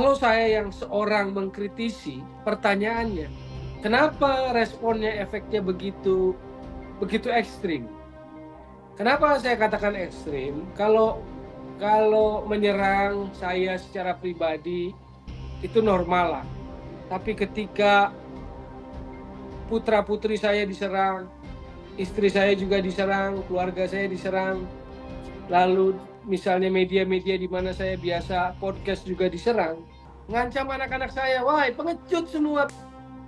Kalau saya yang seorang mengkritisi, pertanyaannya, kenapa responnya, efeknya begitu ekstrim? Kenapa saya katakan ekstrim? Kalau menyerang saya secara pribadi itu normal lah. Tapi ketika putra-putri saya diserang, istri saya juga diserang, keluarga saya diserang, lalu misalnya media-media di mana saya biasa podcast juga diserang, ngancam anak-anak saya, wah pengecut semua.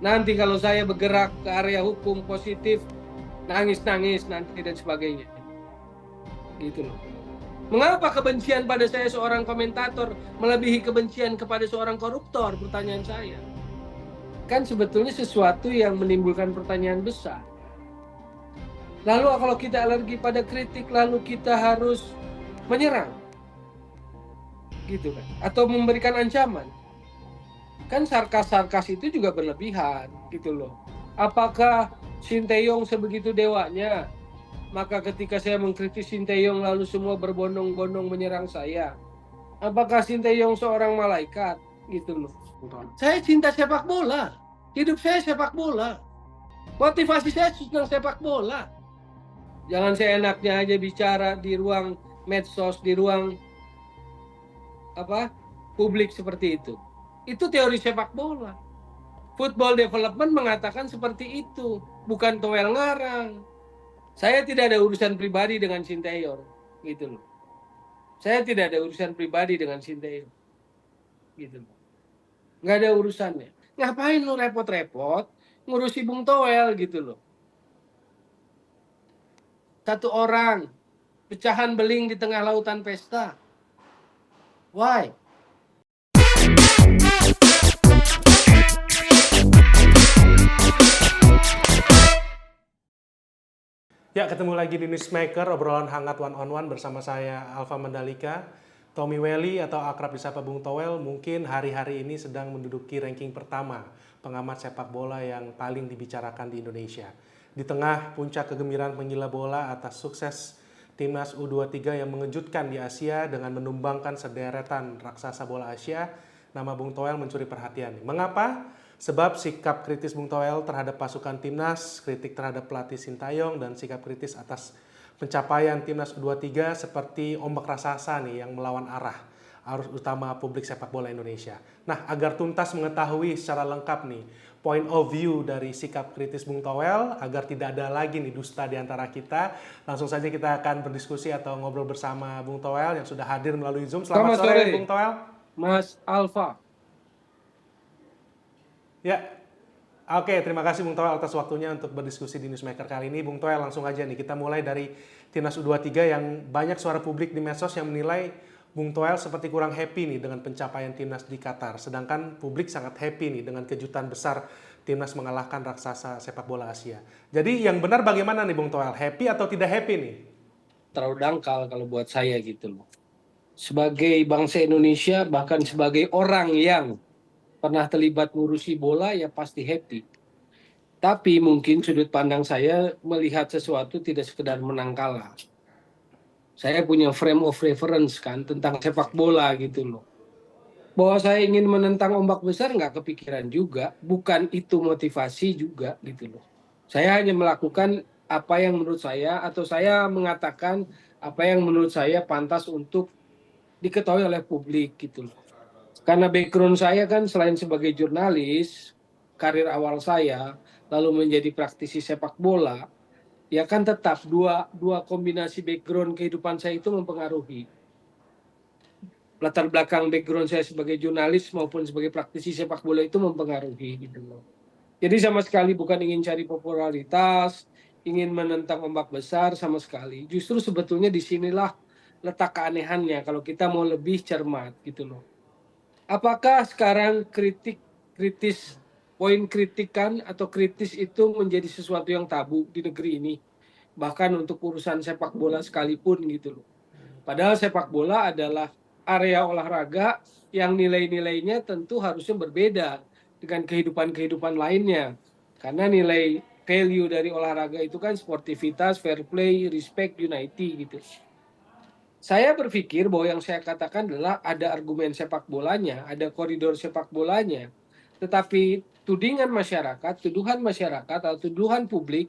Nanti kalau saya bergerak ke area hukum positif, nangis-nangis nanti dan sebagainya. Gitu loh. Mengapa kebencian pada saya seorang komentator melebihi kebencian kepada seorang koruptor? Pertanyaan saya. Kan sebetulnya sesuatu yang menimbulkan pertanyaan besar. Lalu kalau kita alergi pada kritik, lalu kita harus menyerang, gitu kan? Atau memberikan ancaman. Kan sarkas-sarkas itu juga berlebihan, gitu loh. Apakah Sinteyong sebegitu dewanya? Maka ketika saya mengkritik Sinteyong lalu semua berbondong-bondong menyerang saya. Apakah Sinteyong seorang malaikat? Gitu loh. Saya cinta sepak bola. Hidup saya sepak bola. Motivasi saya tentang sepak bola. Jangan seenaknya aja bicara di ruang medsos, di ruang publik seperti itu. Itu teori sepak bola. Football Development mengatakan seperti itu, bukan Toel ngarang. Saya tidak ada urusan pribadi dengan Sinteyong, gitu loh. Saya tidak ada urusan pribadi dengan Sinteyong, gitu loh. Nggak ada urusannya. Ngapain lo repot-repot ngurusi Bung Toel, gitu loh. Satu orang, pecahan beling di tengah lautan pesta. Why? Ya, ketemu lagi di Newsmaker, obrolan hangat one on one bersama saya Alfa Mandalika. Tommy Welly atau akrab disapa Bung Toel mungkin hari-hari ini sedang menduduki ranking pertama pengamat sepak bola yang paling dibicarakan di Indonesia. Di tengah puncak kegembiraan penggila bola atas sukses Timnas U23 yang mengejutkan di Asia dengan menumbangkan sederetan raksasa bola Asia, nama Bung Toel mencuri perhatian. Mengapa? Sebab sikap kritis Bung Toel terhadap pasukan Timnas, kritik terhadap pelatih Sintayong, dan sikap kritis atas pencapaian Timnas U23 seperti ombak raksasa nih yang melawan arus utama publik sepak bola Indonesia. Nah, agar tuntas mengetahui secara lengkap nih point of view dari sikap kritis Bung Toel, agar tidak ada lagi nih dusta di antara kita, langsung saja kita akan berdiskusi atau ngobrol bersama Bung Toel yang sudah hadir melalui Zoom. Selamat sore Bung Toel. Mas Alfa. Ya, oke, terima kasih Bung Toel atas waktunya untuk berdiskusi di Newsmaker kali ini. Bung Toel, langsung aja nih, kita mulai dari Timnas U23 yang banyak suara publik di medsos yang menilai Bung Toel seperti kurang happy nih dengan pencapaian Timnas di Qatar. Sedangkan publik sangat happy nih dengan kejutan besar Timnas mengalahkan raksasa sepak bola Asia. Jadi yang benar bagaimana nih Bung Toel? Happy atau tidak happy nih? Terlalu dangkal kalau buat saya gitu loh. Sebagai bangsa Indonesia, bahkan sebagai orang yang pernah terlibat ngurusi bola, ya pasti happy. Tapi mungkin sudut pandang saya melihat sesuatu tidak sekedar menang kalah. Saya punya frame of reference kan tentang sepak bola gitu loh. Bahwa saya ingin menentang ombak besar nggak kepikiran juga. Bukan itu motivasi juga gitu loh. Saya hanya melakukan apa yang menurut saya, atau saya mengatakan apa yang menurut saya pantas untuk diketahui oleh publik gitu loh. Karena background saya kan selain sebagai jurnalis, karir awal saya, lalu menjadi praktisi sepak bola, ya kan tetap dua kombinasi background kehidupan saya itu mempengaruhi. Latar belakang background saya sebagai jurnalis maupun sebagai praktisi sepak bola itu mempengaruhi gitu loh. Jadi sama sekali bukan ingin cari popularitas, ingin menentang ombak besar sama sekali. Justru sebetulnya disinilah letak keanehannya kalau kita mau lebih cermat gitu loh. Apakah sekarang poin kritikan atau kritis itu menjadi sesuatu yang tabu di negeri ini? Bahkan untuk urusan sepak bola sekalipun gitu loh. Padahal sepak bola adalah area olahraga yang nilai-nilainya tentu harusnya berbeda dengan kehidupan lainnya. Karena nilai value dari olahraga itu kan sportivitas, fair play, respect, unity gitu. Saya berpikir bahwa yang saya katakan adalah ada argumen sepak bolanya, ada koridor sepak bolanya. Tetapi tuduhan masyarakat atau tuduhan publik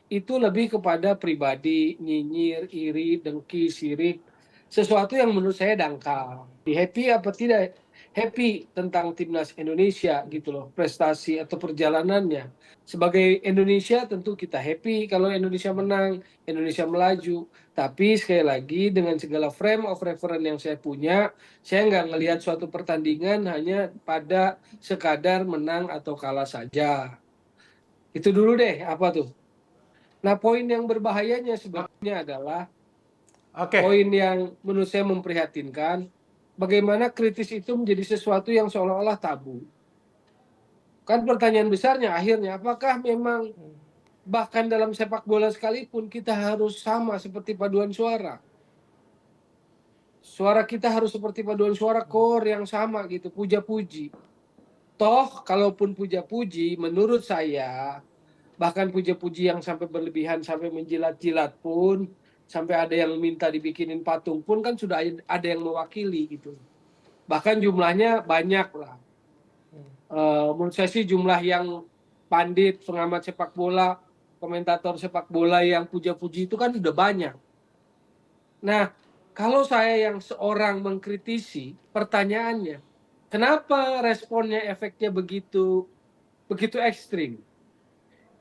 itu lebih kepada pribadi, nyinyir, iri, dengki, sirik, sesuatu yang menurut saya dangkal. Happy apa tidak happy tentang timnas Indonesia gitu loh, prestasi atau perjalanannya. Sebagai Indonesia tentu kita happy kalau Indonesia menang, Indonesia melaju. Tapi sekali lagi dengan segala frame of reference yang saya punya, saya nggak ngelihat suatu pertandingan hanya pada sekadar menang atau kalah saja. Itu dulu deh, apa tuh? Nah, poin yang berbahayanya sebetulnya adalah Oke, poin yang menurut saya memprihatinkan, bagaimana kritis itu menjadi sesuatu yang seolah-olah tabu. Kan pertanyaan besarnya akhirnya, apakah memang bahkan dalam sepak bola sekalipun kita harus sama seperti paduan suara? Suara kita harus seperti paduan suara core yang sama gitu, puja-puji. Toh, kalaupun puja-puji, menurut saya, bahkan puja-puji yang sampai berlebihan, sampai menjilat-jilat pun, sampai ada yang minta dibikinin patung pun, kan sudah ada yang mewakili gitu. Bahkan jumlahnya banyak lah. Menurut saya sih jumlah yang pandit, pengamat sepak bola, komentator sepak bola yang puja-puji itu kan udah banyak. Nah, kalau saya yang seorang mengkritisi, pertanyaannya, kenapa responnya efeknya begitu ekstrim?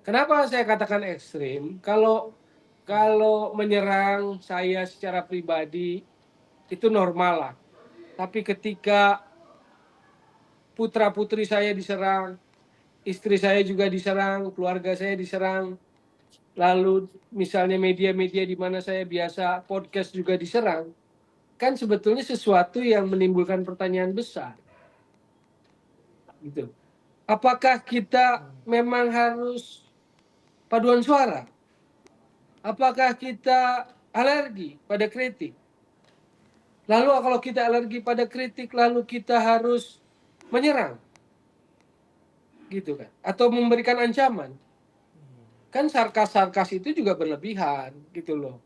Kenapa saya katakan ekstrim? Kalau menyerang saya secara pribadi itu normal lah. Tapi ketika putra-putri saya diserang, istri saya juga diserang, keluarga saya diserang, lalu misalnya media-media di mana saya biasa podcast juga diserang, kan sebetulnya sesuatu yang menimbulkan pertanyaan besar. Gitu. Apakah kita memang harus paduan suara? Apakah kita alergi pada kritik? Lalu kalau kita alergi pada kritik, lalu kita harus menyerang, gitu kan? Atau memberikan ancaman? Kan sarkas-sarkas itu juga berlebihan, gitu loh.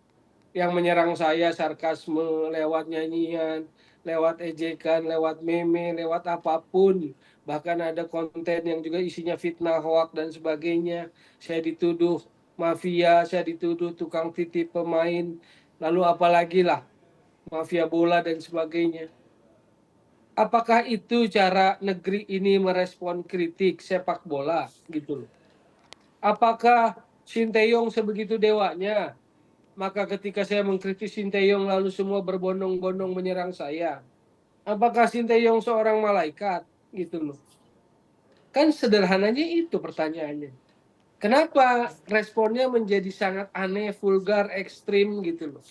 Yang menyerang saya sarkasme lewat nyanyian, lewat ejekan, lewat meme, lewat apapun. Bahkan ada konten yang juga isinya fitnah, hoak, dan sebagainya. Saya dituduh mafia, saya dituduh tukang titip pemain, lalu apalagi lah, mafia bola dan sebagainya. Apakah itu cara negeri ini merespon kritik sepak bola gitu loh? Apakah Sinteyong sebegitu dewanya? Maka ketika saya mengkritik Sinteyong lalu semua berbondong-bondong menyerang saya. Apakah Sinteyong seorang malaikat gitu loh? Kan sederhananya itu pertanyaannya. Kenapa responnya menjadi sangat aneh, vulgar, ekstrim gitu loh?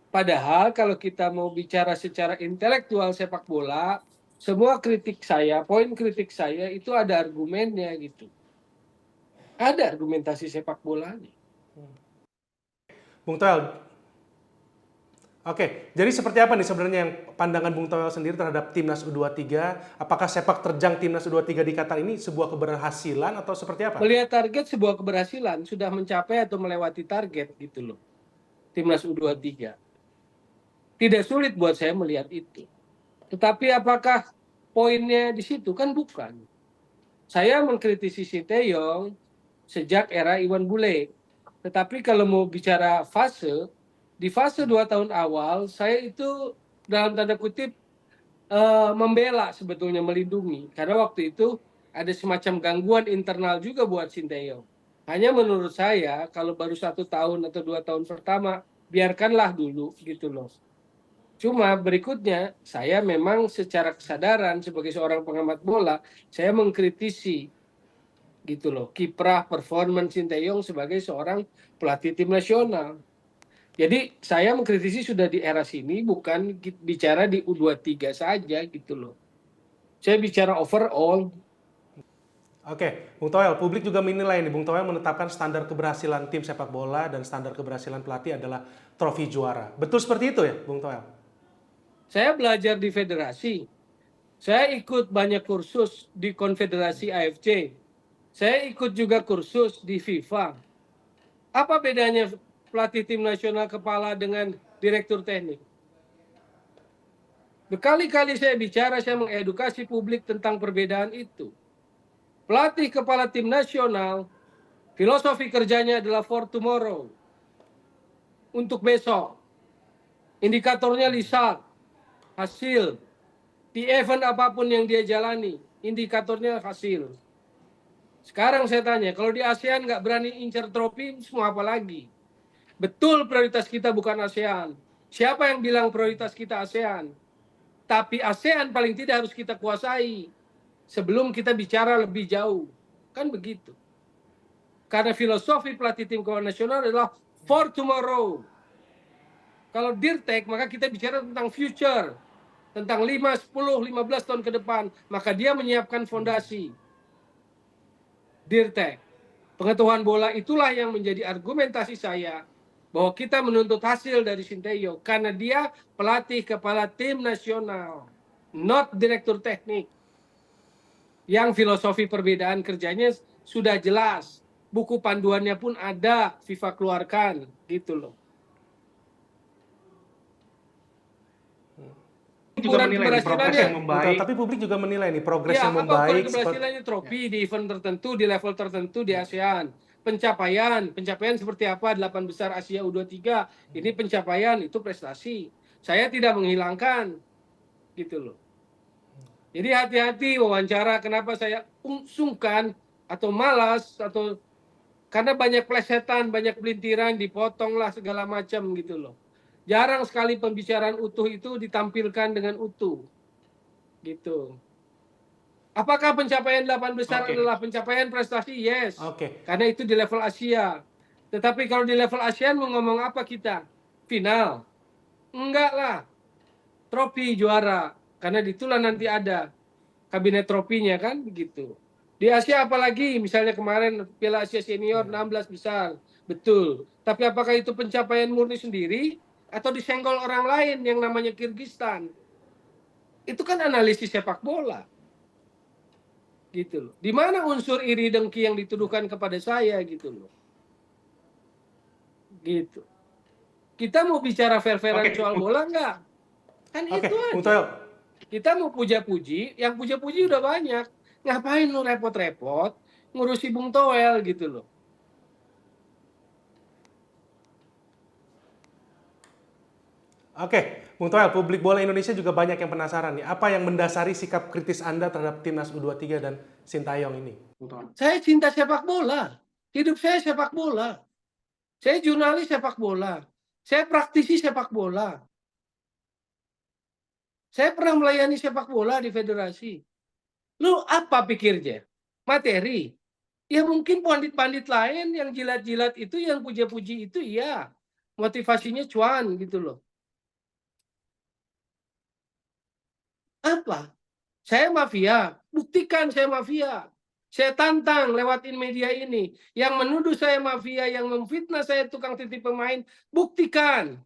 Padahal kalau kita mau bicara secara intelektual sepak bola, semua kritik saya, poin kritik saya itu ada argumennya gitu. Ada argumentasi sepak bolanya. Bung Toel. Oke, jadi seperti apa nih sebenarnya yang pandangan Bung Toel sendiri terhadap Timnas U23? Apakah sepak terjang Timnas U23 di Qatar ini sebuah keberhasilan atau seperti apa? Melihat target sebuah keberhasilan, sudah mencapai atau melewati target gitu loh. Timnas U23. Tidak sulit buat saya melihat itu. Tetapi apakah poinnya di situ? Kan bukan. Saya mengkritisi Sinteyong sejak era Iwan Bule. Tetapi kalau mau bicara fase, di fase 2 tahun awal, saya itu dalam tanda kutip membela sebetulnya, melindungi. Karena waktu itu ada semacam gangguan internal juga buat Sinteyong. Hanya menurut saya, kalau baru 1 tahun atau 2 tahun pertama, biarkanlah dulu gitu loh. Cuma berikutnya, saya memang secara kesadaran sebagai seorang pengamat bola, saya mengkritisi gitu loh, kiprah performance Sinteyong sebagai seorang pelatih tim nasional. Jadi saya mengkritisi sudah di era sini, bukan bicara di U23 saja gitu loh. Saya bicara overall. Oke, Bung Toel, publik juga menilai nih, Bung Toel menetapkan standar keberhasilan tim sepak bola dan standar keberhasilan pelatih adalah trofi juara. Betul seperti itu ya, Bung Toel? Saya belajar di federasi. Saya ikut banyak kursus di Konfederasi AFC. Saya ikut juga kursus di FIFA. Apa bedanya pelatih tim nasional kepala dengan direktur teknik. Berkali-kali saya bicara, saya mengedukasi publik tentang perbedaan itu. Pelatih kepala tim nasional, filosofi kerjanya adalah for tomorrow. Untuk besok. Indikatornya result, hasil. Di event apapun yang dia jalani, indikatornya hasil. Sekarang saya tanya, kalau di ASEAN nggak berani incer trofi, semua apa lagi? Betul prioritas kita bukan ASEAN. Siapa yang bilang prioritas kita ASEAN? Tapi ASEAN paling tidak harus kita kuasai sebelum kita bicara lebih jauh. Kan begitu. Karena filosofi pelatih tim kawan nasional adalah for tomorrow. Kalau Dirtek, maka kita bicara tentang future. Tentang 5, 10, 15 tahun ke depan. Maka dia menyiapkan fondasi. Dirtek. Pengetahuan bola itulah yang menjadi argumentasi saya bahwa kita menuntut hasil dari Sinteyong karena dia pelatih kepala tim nasional, not direktur teknik. Yang filosofi perbedaan kerjanya sudah jelas, buku panduannya pun ada, FIFA keluarkan, gitu loh. Juga menilai progres yang membaik. Tapi publik juga menilai nih progres Ya, yang apa ukuran membaik. keberhasilannya? Trofi di event tertentu, di level tertentu di ASEAN. Pencapaian seperti apa 8 besar Asia U23, ini pencapaian, itu prestasi. Saya tidak menghilangkan, gitu loh. Jadi hati-hati wawancara, kenapa saya sungkan atau malas atau karena banyak plesetan, banyak pelintiran, dipotong lah segala macam gitu loh. Jarang sekali pembicaraan utuh itu ditampilkan dengan utuh. Gitu. Apakah pencapaian 8 besar adalah pencapaian prestasi? Yes. Karena itu di level Asia. Tetapi kalau di level ASEAN mau ngomong apa kita? Final? Enggak lah. Trofi juara. Karena itulah nanti ada kabinet trofinya kan begitu. Di Asia apalagi misalnya kemarin Piala Asia Senior 16 besar. Betul. Tapi apakah itu pencapaian murni sendiri atau disenggol orang lain yang namanya Kirgistan? Itu kan analisis sepak bola. Gitu loh. Di mana unsur iri dengki yang dituduhkan kepada saya gitu loh. Gitu. Kita mau bicara fair-fairan soal bola enggak? Kan itu aja. Kita mau puja-puji, yang puja-puji udah banyak. Ngapain lu repot-repot ngurusi Bung Toel gitu loh. Oke, Bung Toel, publik bola Indonesia juga banyak yang penasaran nih. Apa yang mendasari sikap kritis Anda terhadap timnas U23 dan Sintayong ini? Saya cinta sepak bola. Hidup saya sepak bola. Saya jurnalis sepak bola. Saya praktisi sepak bola. Saya pernah melayani sepak bola di federasi. Lu apa pikirnya? Materi. Ya mungkin pandit-pandit lain yang jilat-jilat itu, yang puja-puji itu ya. Motivasinya cuan gitu loh. Apa? Saya mafia. Buktikan saya mafia. Saya tantang lewatin media ini. Yang menuduh saya mafia, yang memfitnah saya tukang titip pemain, buktikan.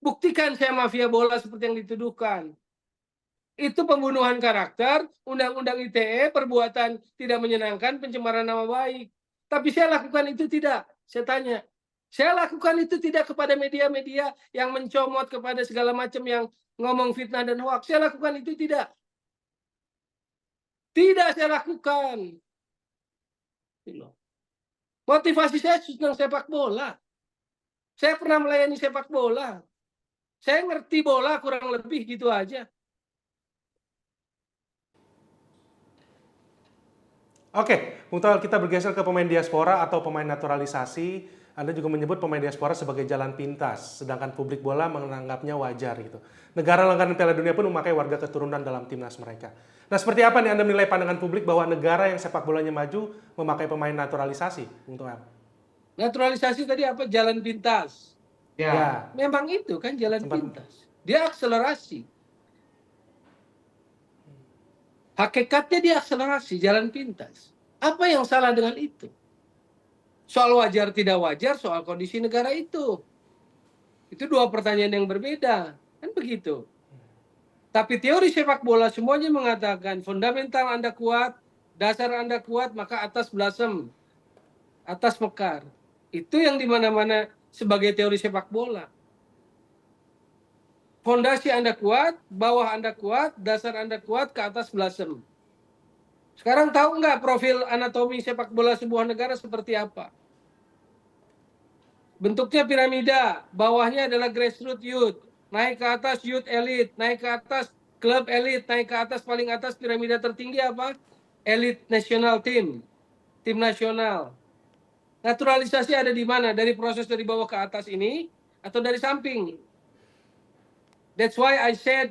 Buktikan saya mafia bola seperti yang dituduhkan. Itu pembunuhan karakter, undang-undang ITE, perbuatan tidak menyenangkan, pencemaran nama baik. Tapi saya lakukan itu tidak. Saya tanya. Saya lakukan itu tidak kepada media-media yang mencomot kepada segala macam yang ngomong fitnah dan hoax. Saya lakukan itu tidak. Tidak saya lakukan. Motivasi saya senang sepak bola. Saya pernah melayani sepak bola. Saya ngerti bola kurang lebih gitu aja. Oke, Bung Toel, kita bergeser ke pemain diaspora atau pemain naturalisasi. Anda juga menyebut pemain diaspora sebagai jalan pintas, sedangkan publik bola menganggapnya wajar gitu. Negara langganan Piala Dunia pun memakai warga keturunan dalam timnas mereka. Nah, seperti apa nih Anda menilai pandangan publik bahwa negara yang sepak bolanya maju memakai pemain naturalisasi, Bung Toel? Naturalisasi tadi apa? Jalan pintas. Ya. Memang itu kan jalan pintas. Dia akselerasi. Hakikatnya dia akselerasi, jalan pintas. Apa yang salah dengan itu? Soal wajar tidak wajar, soal kondisi negara itu. Itu dua pertanyaan yang berbeda. Kan begitu. Tapi teori sepak bola semuanya mengatakan fundamental Anda kuat, dasar Anda kuat, maka atas blasem, atas mekar. Itu yang dimana-mana sebagai teori sepak bola. Fondasi Anda kuat, bawah Anda kuat, dasar Anda kuat, ke atas blasem. Sekarang tahu nggak profil anatomi sepak bola sebuah negara seperti apa? Bentuknya piramida, bawahnya adalah grassroots youth, naik ke atas youth elite, naik ke atas klub elite, naik ke atas paling atas piramida tertinggi apa? Elite national team, tim nasional. Naturalisasi ada di mana? Dari proses dari bawah ke atas ini atau dari samping? That's why I said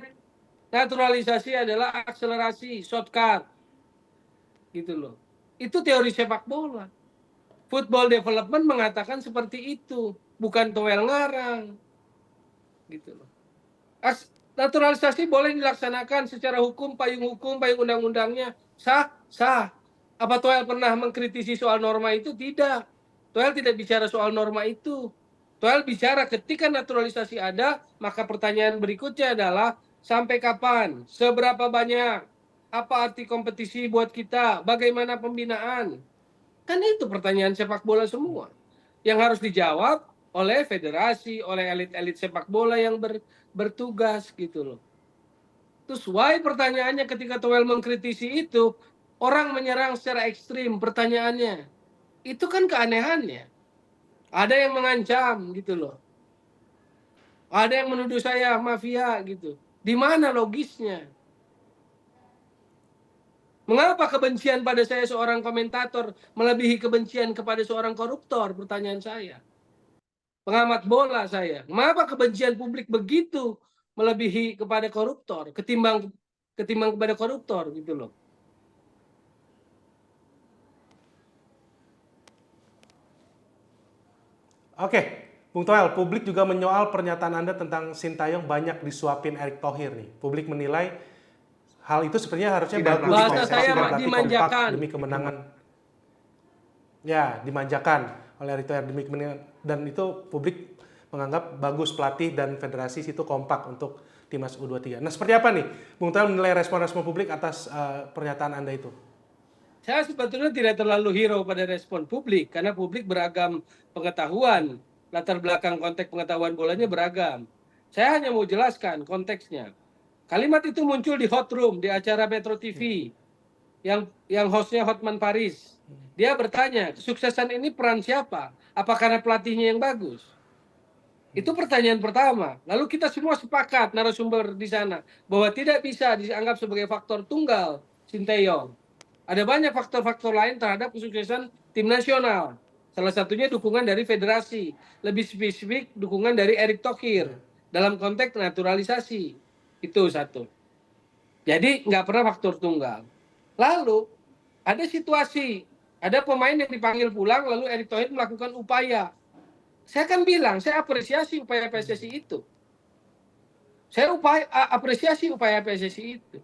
naturalisasi adalah akselerasi, shortcut, gitu loh. Itu teori sepak bola. Football development mengatakan seperti itu, bukan Toel ngarang, gitu loh. Naturalisasi boleh dilaksanakan secara hukum, payung undang-undangnya sah, sah. Apa Toel pernah mengkritisi soal norma itu? Tidak. Toel tidak bicara soal norma itu. Toel bicara ketika naturalisasi ada, maka pertanyaan berikutnya adalah sampai kapan, seberapa banyak, apa arti kompetisi buat kita, bagaimana pembinaan. Kan itu pertanyaan sepak bola semua. Yang harus dijawab oleh federasi, oleh elit-elit sepak bola yang bertugas gitu loh. Terus why pertanyaannya ketika Toel mengkritisi itu, orang menyerang secara ekstrim pertanyaannya. Itu kan keanehannya. Ada yang mengancam gitu loh. Ada yang menuduh saya mafia gitu. Di mana logisnya? Mengapa kebencian pada saya seorang komentator melebihi kebencian kepada seorang koruptor? Pertanyaan saya. Pengamat bola saya. Mengapa kebencian publik begitu melebihi kepada koruptor ketimbang kepada koruptor gitu loh. Oke, Bung Toel, publik juga menyoal pernyataan Anda tentang Sintayong banyak disuapin Erick Thohir nih. Publik menilai hal itu sepertinya harusnya bagus. Bahasa saya berarti dimanjakan kompak demi kemenangan. Ya, dimanjakan oleh Erick Thohir demi kemenangan. Dan itu publik menganggap bagus pelatih dan federasi situ kompak untuk timnas U23. Nah, seperti apa nih Bung Toel menilai respon-respon publik atas pernyataan Anda itu? Saya sebetulnya tidak terlalu hero pada respon publik karena publik beragam pengetahuan, latar belakang konteks pengetahuan bolanya beragam. Saya hanya mau jelaskan konteksnya. Kalimat itu muncul di hot room di acara Metro TV yang hostnya Hotman Paris. Dia bertanya, kesuksesan ini peran siapa? Apa karena pelatihnya yang bagus? Itu pertanyaan pertama. Lalu kita semua sepakat narasumber di sana bahwa tidak bisa dianggap sebagai faktor tunggal Sinteyong. Ada banyak faktor-faktor lain terhadap kesuksesan tim nasional. Salah satunya dukungan dari federasi. Lebih spesifik dukungan dari Erick Thohir dalam konteks naturalisasi. Itu satu. Jadi nggak pernah faktor tunggal. Lalu ada situasi, ada pemain yang dipanggil pulang lalu Erick Thohir melakukan upaya. Saya kan bilang, saya apresiasi upaya PSSI itu. Saya apresiasi upaya PSSI itu.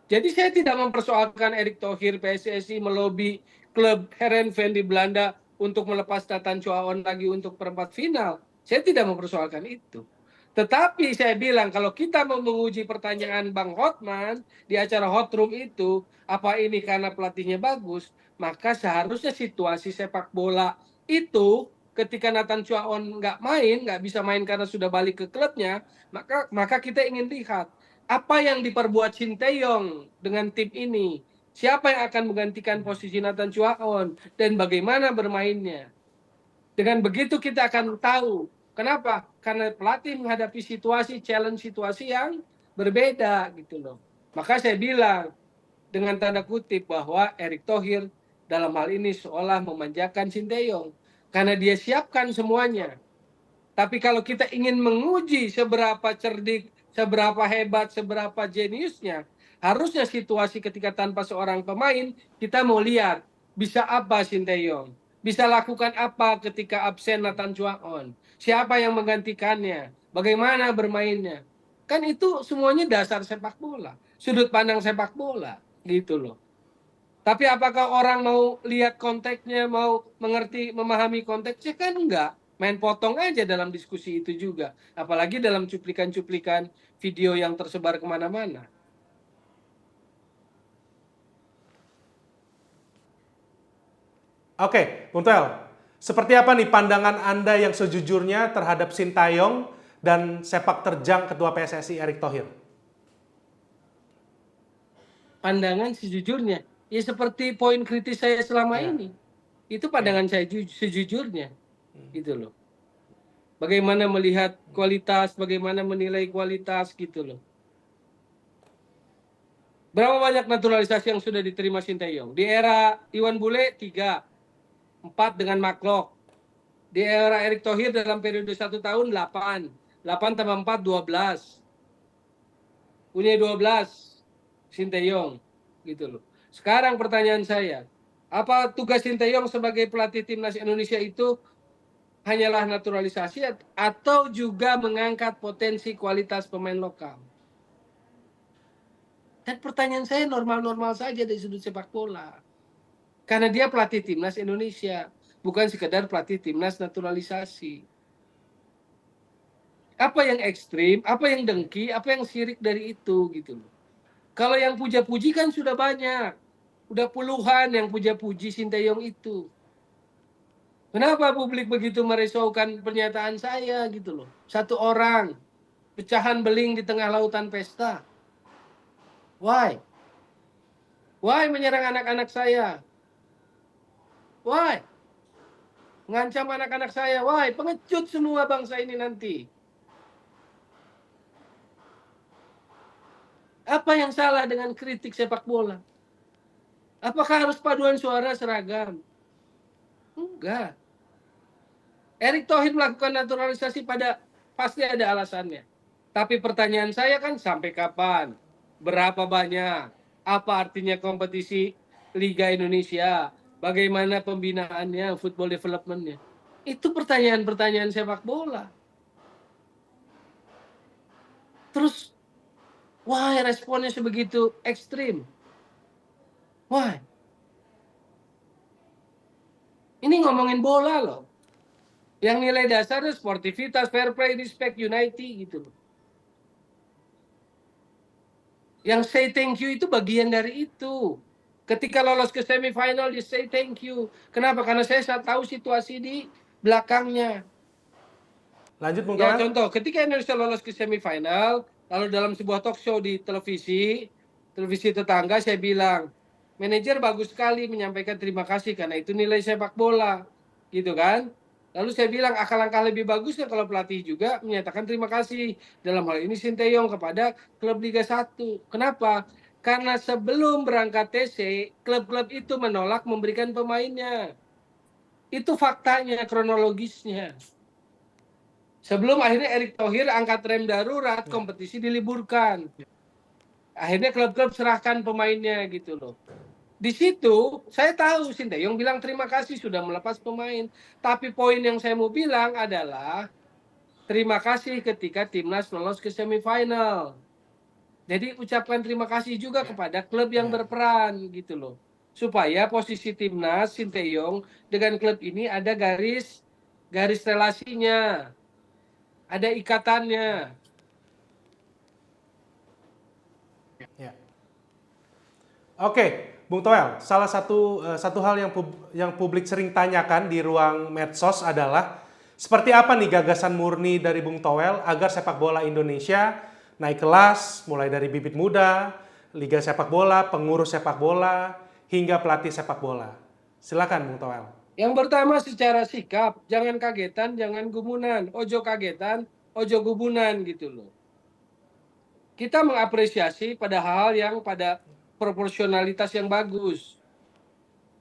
Jadi saya tidak mempersoalkan Erick Thohir PSSI melobi klub Heerenveen di Belanda untuk melepas Tatan Chuaon lagi untuk perempat final. Saya tidak mempersoalkan itu. Tetapi saya bilang kalau kita mau menguji pertanyaan Bang Hotman di acara hot room itu, apa ini karena pelatihnya bagus, maka seharusnya situasi sepak bola itu ketika Nathan Chuaon nggak bisa main karena sudah balik ke klubnya, maka kita ingin lihat apa yang diperbuat Sinteyong dengan tim ini? Siapa yang akan menggantikan posisi Nathan Chuaon dan bagaimana bermainnya? Dengan begitu kita akan tahu. Kenapa? Karena pelatih menghadapi challenge situasi yang berbeda gitu loh. Maka saya bilang dengan tanda kutip bahwa Erick Thohir dalam hal ini seolah memanjakan Sinteyong karena dia siapkan semuanya. Tapi kalau kita ingin menguji seberapa cerdik, seberapa hebat, seberapa jeniusnya, harusnya situasi ketika tanpa seorang pemain, kita mau lihat bisa apa Sinteyong, bisa lakukan apa ketika absen Nathan Chuaon, siapa yang menggantikannya, bagaimana bermainnya. Kan itu semuanya dasar sepak bola, sudut pandang sepak bola, gitu loh. Tapi apakah orang mau lihat konteksnya, mau mengerti, memahami konteksnya? Kan enggak. Main potong aja dalam diskusi itu juga. Apalagi dalam cuplikan-cuplikan video yang tersebar kemana-mana. Oke, Bung Toel, seperti apa nih pandangan Anda yang sejujurnya terhadap Sintayong dan sepak terjang Ketua PSSI Erick Thohir? Pandangan sejujurnya, ya seperti poin kritis saya selama Ya. ini. Itu pandangan saya sejujurnya, gitu loh. Bagaimana melihat kualitas, bagaimana menilai kualitas, gitu loh. Berapa banyak naturalisasi yang sudah diterima Sinteyong? Di era Iwan Bule 3, 4 dengan Maklok. Di era Erick Thohir dalam periode 1 tahun 8. 8 tambah 4, 12. Punya 12 Sinteyong, gitu loh. Sekarang pertanyaan saya, apa tugas Sinteyong sebagai pelatih timnas Indonesia itu hanyalah naturalisasi atau juga mengangkat potensi kualitas pemain lokal? Dan pertanyaan saya normal-normal saja dari sudut sepak bola. Karena dia pelatih timnas Indonesia, bukan sekedar pelatih timnas naturalisasi. Apa yang ekstrim, apa yang dengki, apa yang sirik dari itu, gitu loh. Kalau yang puja-puji kan sudah banyak. Udah puluhan yang puja-puji Sinteyong itu. Kenapa publik begitu merisaukan pernyataan saya, gitu loh. Satu orang, pecahan beling di tengah lautan pesta. Why? Why menyerang anak-anak saya? Why? Mengancam anak-anak saya? Why? Pengecut semua bangsa ini nanti. Apa yang salah dengan kritik sepak bola? Apakah harus paduan suara seragam? Enggak. Erick Thohir melakukan naturalisasi pasti ada alasannya. Tapi pertanyaan saya kan sampai kapan? Berapa banyak? Apa artinya kompetisi Liga Indonesia? Bagaimana pembinaannya, football development-nya? Itu pertanyaan-pertanyaan sepak bola. Terus, why responnya sebegitu ekstrim? Why? Ini ngomongin bola loh. Yang nilai dasarnya sportivitas, fair play, respect, unity gitu loh. Yang say thank you itu bagian dari itu. Ketika lolos ke semifinal, dia say thank you. Kenapa? Karena saya tahu situasi di belakangnya. Lanjut, Bung Ya Toel. contoh, ketika Indonesia lolos ke semifinal, lalu dalam sebuah talk show di televisi tetangga, saya bilang, manajer bagus sekali menyampaikan terima kasih karena itu nilai sepak bola, gitu kan? Lalu saya bilang, alangkah lebih bagusnya kalau pelatih juga menyatakan terima kasih dalam hal ini Sinteyong kepada klub Liga 1. Kenapa? Karena sebelum berangkat TC, klub-klub itu menolak memberikan pemainnya. Itu faktanya, kronologisnya. Sebelum akhirnya Erick Thohir angkat rem darurat, kompetisi diliburkan. Akhirnya klub-klub serahkan pemainnya gitu loh. Di situ saya tahu Sinteyong bilang terima kasih sudah melepas pemain. Tapi poin yang saya mau bilang adalah terima kasih ketika timnas lolos ke semifinal. Jadi ucapkan terima kasih juga kepada klub yang berperan gitu loh. Supaya posisi timnas Sinteyong dengan klub ini ada garis relasinya. Ada ikatannya. Ya. Oke, Bung Toel, salah satu hal yang publik sering tanyakan di ruang medsos adalah seperti apa nih gagasan murni dari Bung Toel agar sepak bola Indonesia naik kelas mulai dari bibit muda, liga sepak bola, pengurus sepak bola, hingga pelatih sepak bola. Silakan Bung Toel. Yang pertama secara sikap, jangan kagetan, jangan gumunan. Ojo kagetan, ojo gubunan gitu loh. Kita mengapresiasi pada hal yang pada proporsionalitas yang bagus.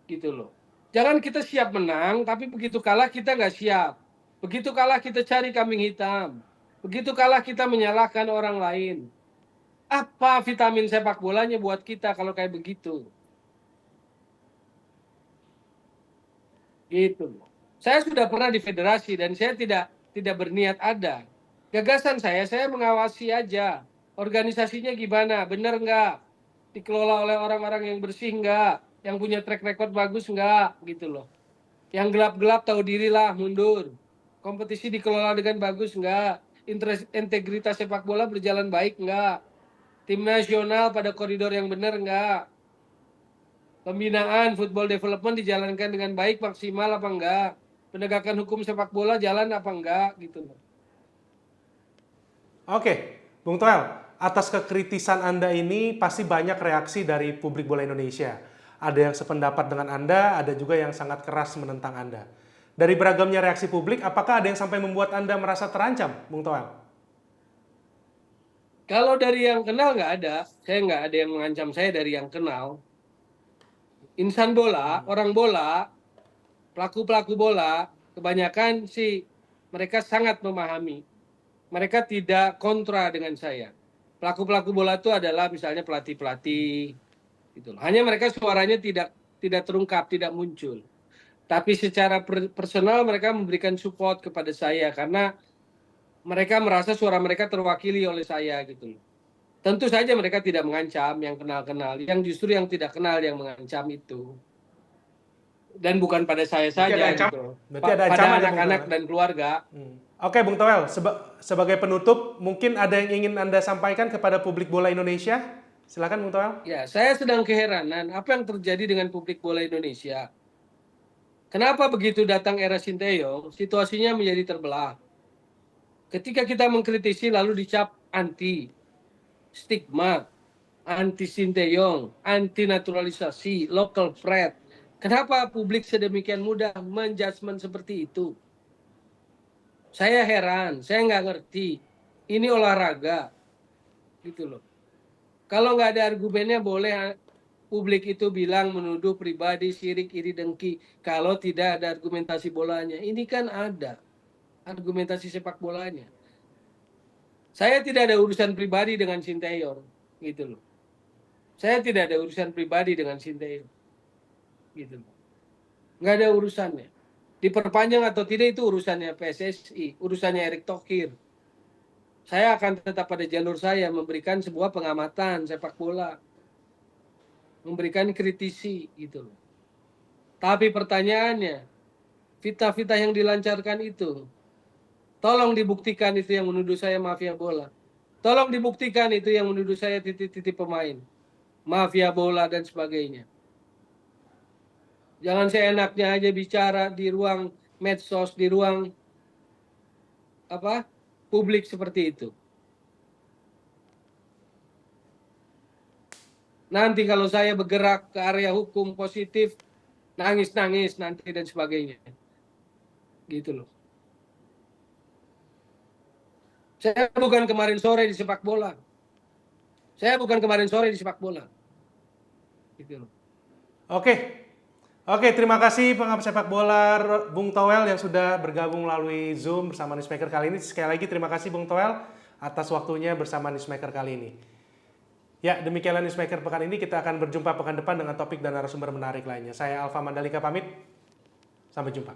Gitu loh. Jangan kita siap menang, tapi begitu kalah kita nggak siap. Begitu kalah kita cari kambing hitam. Begitu kalah kita menyalahkan orang lain. Apa vitamin sepak bolanya buat kita kalau kayak begitu? Gitu loh. Saya sudah pernah di federasi dan saya tidak berniat ada. Gagasan saya mengawasi aja. Organisasinya gimana, benar nggak? Dikelola oleh orang-orang yang bersih nggak? Yang punya track record bagus nggak? Gitu loh. Yang gelap-gelap tahu dirilah, mundur. Kompetisi dikelola dengan bagus nggak? Integritas sepak bola berjalan baik nggak? Tim nasional pada koridor yang benar nggak? Pembinaan football development dijalankan dengan baik, maksimal apa enggak? Penegakan hukum sepak bola jalan apa enggak gitu loh. Oke, Bung Toel, atas kekritisan Anda ini pasti banyak reaksi dari publik bola Indonesia. Ada yang sependapat dengan Anda, ada juga yang sangat keras menentang Anda. Dari beragamnya reaksi publik, apakah ada yang sampai membuat Anda merasa terancam, Bung Toel? Kalau dari yang kenal nggak ada, saya nggak ada yang mengancam saya dari yang kenal. Insan bola, orang bola, pelaku-pelaku bola, kebanyakan sih mereka sangat memahami. Mereka tidak kontra dengan saya. Pelaku-pelaku bola itu adalah misalnya pelatih-pelatih, gitu. Hanya mereka suaranya tidak terungkap, tidak muncul. Tapi secara personal mereka memberikan support kepada saya karena mereka merasa suara mereka terwakili oleh saya gitu loh. Tentu saja mereka tidak mengancam yang kenal-kenal, yang justru yang tidak kenal yang mengancam itu. Dan bukan pada saya saja gitu. Berarti ada Pada ancaman ya, Bung anak-anak Toel? dan keluarga. Oke, Bung Toel, sebagai penutup, mungkin ada yang ingin Anda sampaikan kepada publik bola Indonesia? Silakan, Bung Toel. Ya, saya sedang keheranan apa yang terjadi dengan publik bola Indonesia. Kenapa begitu datang era Sinteyong, situasinya menjadi terbelah. Ketika kita mengkritisi lalu dicap anti, stigma, anti Sinteyong, anti naturalisasi, local pride. Kenapa publik sedemikian mudah menjudgment seperti itu? Saya heran, saya nggak ngerti. Ini olahraga, gitu loh. Kalau nggak ada argumennya boleh publik itu bilang menuduh pribadi, syirik, iri, dengki. Kalau tidak ada argumentasi bolanya. Ini kan ada argumentasi sepak bolanya. Saya tidak ada urusan pribadi dengan Sinteyong, gitu loh. Saya tidak ada urusan pribadi dengan Sinteyong, gitu loh. Nggak ada urusannya. Diperpanjang atau tidak itu urusannya PSSI, urusannya Erick Thohir. Saya akan tetap pada jalur saya memberikan sebuah pengamatan sepak bola, memberikan kritisi, gitu loh. Tapi pertanyaannya, fitnah-fitnah yang dilancarkan itu, tolong dibuktikan itu yang menuduh saya mafia bola. Tolong dibuktikan itu yang menuduh saya titik-titik pemain, mafia bola dan sebagainya. Jangan seenaknya aja bicara di ruang medsos, di ruang publik seperti itu. Nanti kalau saya bergerak ke area hukum positif, nangis-nangis nanti dan sebagainya. Gitu loh. Saya bukan kemarin sore di sepak bola. Saya bukan kemarin sore di sepak bola. Gitu loh. Oke, terima kasih pengamat sepak bola Bung Toel yang sudah bergabung melalui Zoom bersama Newsmaker kali ini. Sekali lagi terima kasih Bung Toel atas waktunya bersama Newsmaker kali ini. Ya, demikianlah Newsmaker pekan ini. Kita akan berjumpa pekan depan dengan topik dan narasumber menarik lainnya. Saya Alfa Mandalika pamit. Sampai jumpa.